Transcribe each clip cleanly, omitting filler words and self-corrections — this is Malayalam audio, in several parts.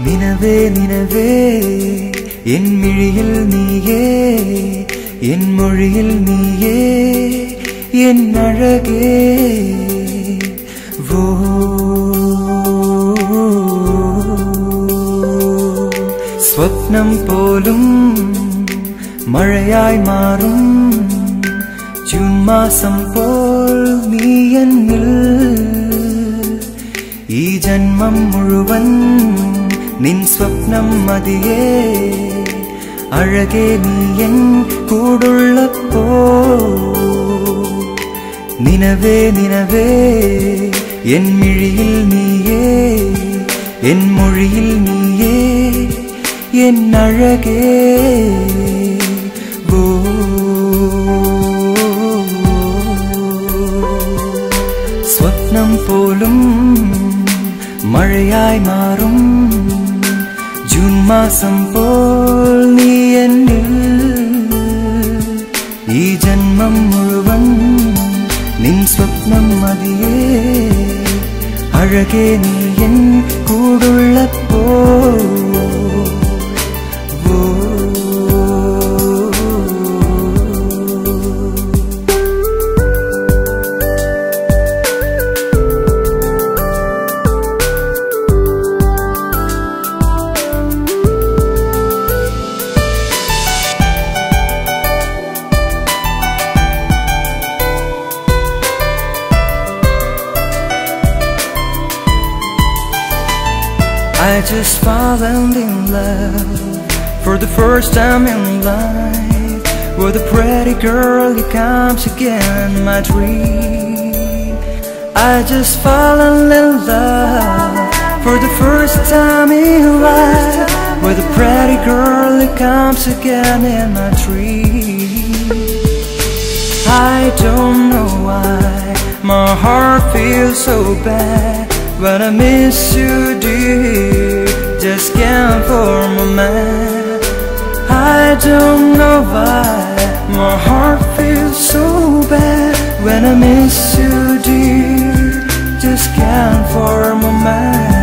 நினவே நினவே என் மிழியில் நீயே என் மொழியில் நீயே என் அழகே ஓ സ്വപ്നം പോലും മഴയായി മാറും ജൂൺ മാസം പോൽ നീ എന്നിൽ ഈ ജന്മം മുഴുവൻ നിൻ സ്വപ്നം മതിയേ അഴകേ നീ എൻ കൂടുള്ളപ്പോ നിനവേ നിനവേ എൻ മിഴിയിൽ നീയേ എൻ മൊഴിയിൽ നീയേ എൻ അഴകേ ഓ സ്വപ്നം പോലും മഴയായി മാറും ജൂൺ മാസം പോൽ നീ എന്നിൽ ഈ ജന്മം മുഴുവൻ നിൻ സ്വപ്നം മതിയേ അഴകേ നീ N കൂടുള്ളപ്പോ I just fallen in love for the first time in life with a pretty girl who comes again in my dream. I just fallen in love for the first time in life with a pretty girl who comes again in my dream. I don't know why my heart feels so bad when I miss you, dear, just can't form a man. I don't know why my heart feels so bad when I miss you, dear, just can't form a man.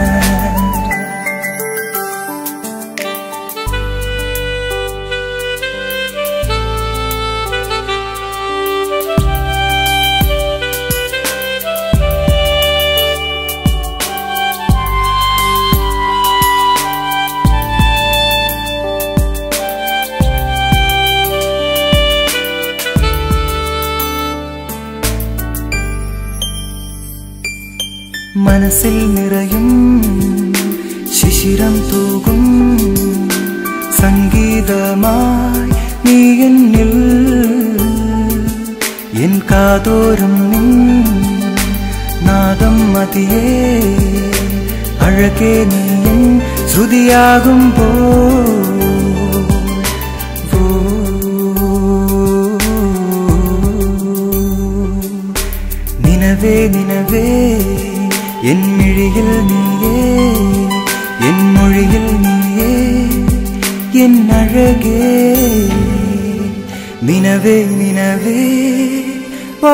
മനസ്സിൽ നിറയും ശിശിരം തൂകും സംഗീതമായി നീ എന്നിൽ എൻ കാതോരം നിൻ നാദം മതിയേ അഴകേ നീ എൻ ശ്രുതിയാകുമ്പോ നിനവേ നിനവേ എൻ മിഴിയിൽ നീയേ എൻ മൊഴിയിൽ നീയേ എൻ അഴകേ നിനവേ നിനവേ ഓ